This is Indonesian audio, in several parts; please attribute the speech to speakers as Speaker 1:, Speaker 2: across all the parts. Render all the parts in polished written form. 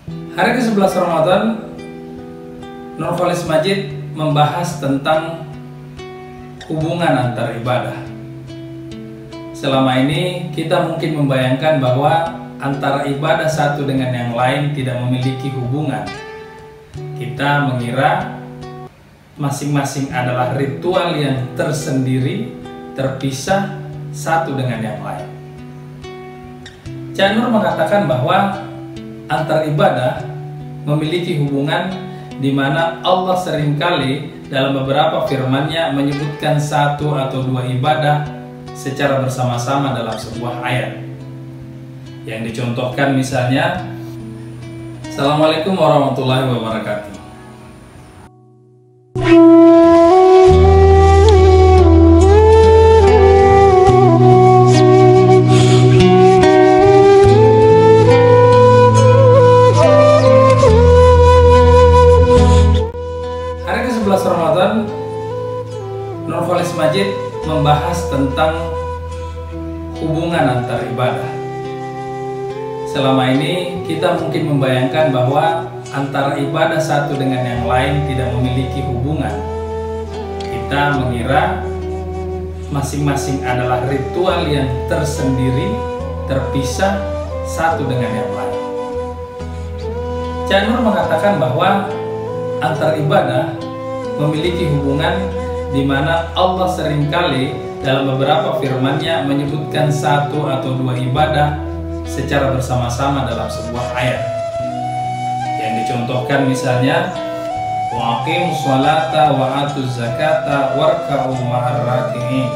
Speaker 1: Hari ke-11 Ramadan, Nurholis Majid membahas tentang hubungan antar ibadah. Selama ini kita mungkin membayangkan bahwa antara ibadah satu dengan yang lain tidak memiliki hubungan. Kita mengira masing-masing adalah ritual yang tersendiri, terpisah satu dengan yang lain. Cak Nur mengatakan bahwa antar ibadah memiliki hubungan di mana Allah seringkali dalam beberapa firman-Nya menyebutkan satu atau dua ibadah secara bersama-sama dalam sebuah ayat. Yang dicontohkan misalnya, Assalamualaikum warahmatullahi wabarakatuh. Hari ke-11 Ramadan, Nurholis Majid membahas tentang hubungan antar ibadah. Selama ini kita mungkin membayangkan bahwa antara ibadah satu dengan yang lain tidak memiliki hubungan. Kita mengira masing-masing adalah ritual yang tersendiri, terpisah satu dengan yang lain. Cak Nur mengatakan bahwa antar ibadah memiliki hubungan di mana Allah seringkali dalam beberapa firman-Nya menyebutkan satu atau dua ibadah secara bersama-sama dalam sebuah ayat. Yang dicontohkan misalnya, wa aqimus sholata wa atuz zakata warka'u ma'ar raki'in,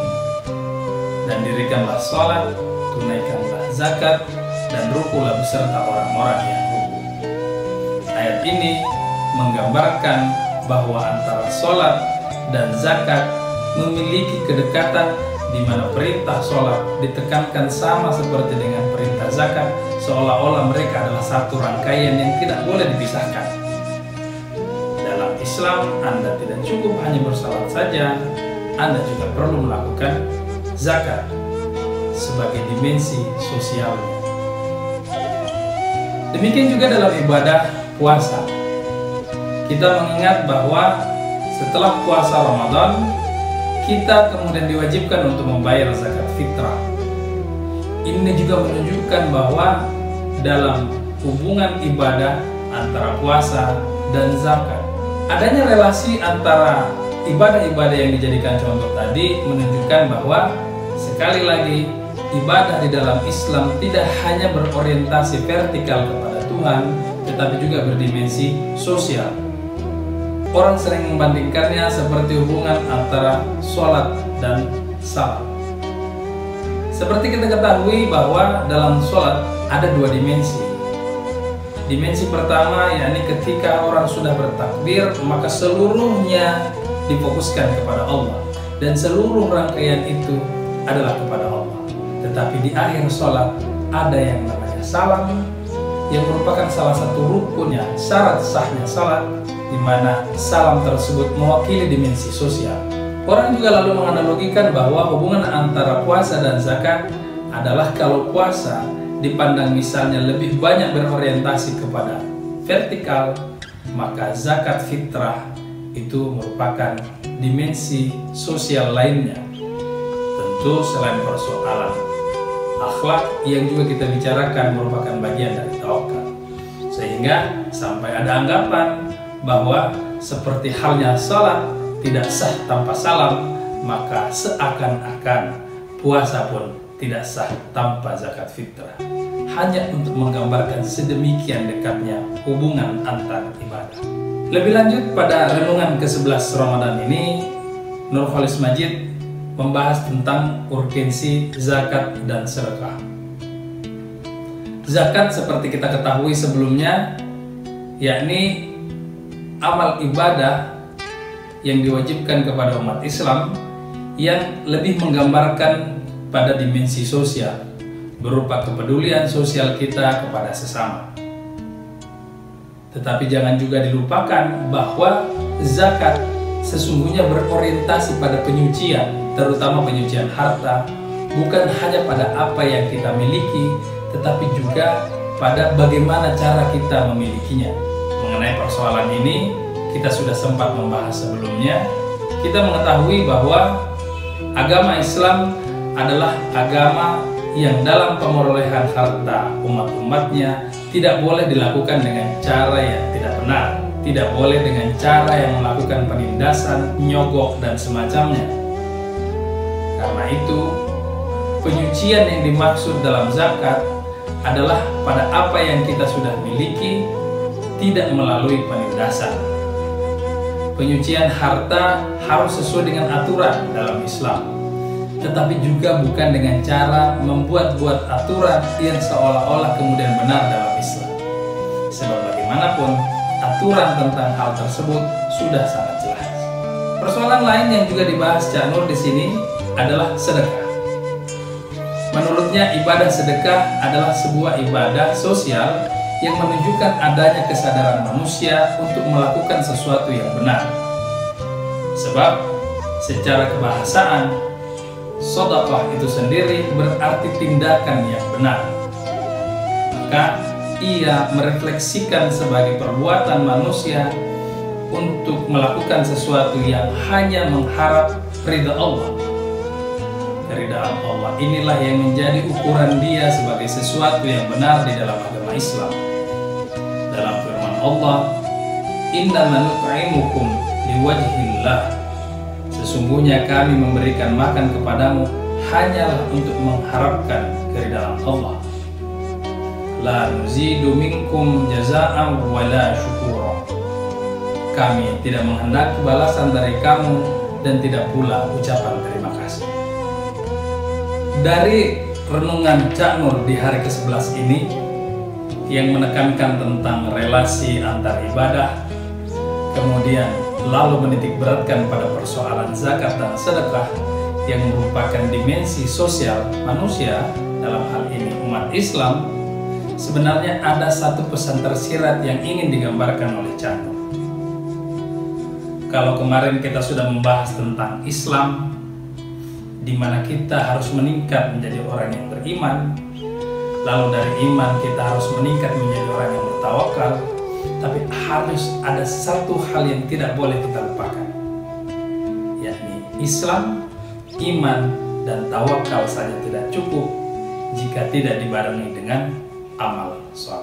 Speaker 1: dan dirikanlah sholat, tunaikanlah zakat, dan rukulah beserta orang-orang yang ruku. Ayat ini menggambarkan bahwa antara sholat dan zakat memiliki kedekatan, di mana perintah sholat ditekankan sama seperti dengan perintah zakat, seolah-olah mereka adalah satu rangkaian yang tidak boleh dipisahkan. Dalam Islam, Anda tidak cukup hanya bersalat saja, Anda juga perlu melakukan zakat sebagai dimensi sosialnya. Demikian juga dalam ibadah puasa. Kita mengingat bahwa setelah puasa Ramadan, kita kemudian diwajibkan untuk membayar zakat fitrah. Ini juga menunjukkan bahwa dalam hubungan ibadah antara puasa dan zakat, adanya relasi antara ibadah-ibadah yang dijadikan contoh tadi menunjukkan bahwa sekali lagi ibadah di dalam Islam tidak hanya berorientasi vertikal kepada Tuhan, tetapi juga berdimensi sosial. Orang sering membandingkannya seperti hubungan antara sholat dan salat. Seperti kita ketahui bahwa dalam sholat ada dua dimensi. Dimensi pertama yakni ketika orang sudah bertakbir, maka seluruhnya difokuskan kepada Allah, dan seluruh rangkaian itu adalah kepada Allah. Tetapi di akhir sholat ada yang namanya salam, yang merupakan salah satu rukunnya, syarat sahnya salat, di mana salam tersebut mewakili dimensi sosial. Orang juga lalu menganalogikan bahwa hubungan antara puasa dan zakat adalah kalau puasa dipandang misalnya lebih banyak berorientasi kepada vertikal, maka zakat fitrah itu merupakan dimensi sosial lainnya. Tentu selain persoalan akhlak yang juga kita bicarakan merupakan bagian dari tawakal. Sehingga sampai ada anggapan bahwa seperti halnya salat tidak sah tanpa salam, maka seakan-akan puasa pun tidak sah tanpa zakat fitrah. Hanya untuk menggambarkan sedemikian dekatnya hubungan antar ibadah. Lebih lanjut pada renungan ke-11 Ramadan ini, Nurholis Majid membahas tentang urgensi zakat dan sedekah. Zakat seperti kita ketahui sebelumnya, yakni amal ibadah yang diwajibkan kepada umat Islam yang lebih menggambarkan pada dimensi sosial, berupa kepedulian sosial kita kepada sesama. Tetapi jangan juga dilupakan bahwa zakat sesungguhnya berorientasi pada penyucian, terutama penyucian harta, bukan hanya pada apa yang kita miliki, tetapi juga pada bagaimana cara kita memilikinya. Mengenai persoalan ini, kita sudah sempat membahas sebelumnya. Kita mengetahui bahwa agama Islam adalah agama yang dalam pemerolehan harta umat-umatnya tidak boleh dilakukan dengan cara yang tidak benar, tidak boleh dengan cara yang melakukan penindasan, nyogok, dan semacamnya. Karena itu, penyucian yang dimaksud dalam zakat adalah pada apa yang kita sudah miliki, tidak melalui penindasan. Penyucian harta harus sesuai dengan aturan dalam Islam, tetapi juga bukan dengan cara membuat-buat aturan yang seolah-olah kemudian benar dalam Islam. Sebab bagaimanapun, aturan tentang hal tersebut sudah sangat jelas. Persoalan lain yang juga dibahas Cak Nur di sini adalah sedekah. Menurutnya, ibadah sedekah adalah sebuah ibadah sosial yang menunjukkan adanya kesadaran manusia untuk melakukan sesuatu yang benar. Sebab secara kebahasaan, sedekah itu sendiri berarti tindakan yang benar. Maka ia merefleksikan sebagai perbuatan manusia untuk melakukan sesuatu yang hanya mengharap ridha Allah. Keridhaan Allah inilah yang menjadi ukuran dia sebagai sesuatu yang benar di dalam agama Islam. Dalam firman Allah, "Innama nut'imukum liwajhillah." Sesungguhnya kami memberikan makan kepadamu hanyalah untuk mengharapkan keridhaan Allah. La nuzidu minkum jazaa'an wa la syukura. Kami tidak menghendaki balasan dari kamu dan tidak pula ucapan terima kasih. Dari renungan Cak Nur di hari ke-11 ini yang menekankan tentang relasi antar ibadah, kemudian lalu menitik beratkan pada persoalan zakat dan sedekah yang merupakan dimensi sosial manusia, dalam hal ini umat Islam, sebenarnya ada satu pesan tersirat yang ingin digambarkan oleh Cak Nur. Kalau kemarin kita sudah membahas tentang Islam, di mana kita harus meningkat menjadi orang yang beriman, lalu dari iman kita harus meningkat menjadi orang yang bertawakal, tapi harus ada satu hal yang tidak boleh kita lupakan, yakni Islam, iman, dan tawakal saja tidak cukup jika tidak dibarengi dengan amal soleh.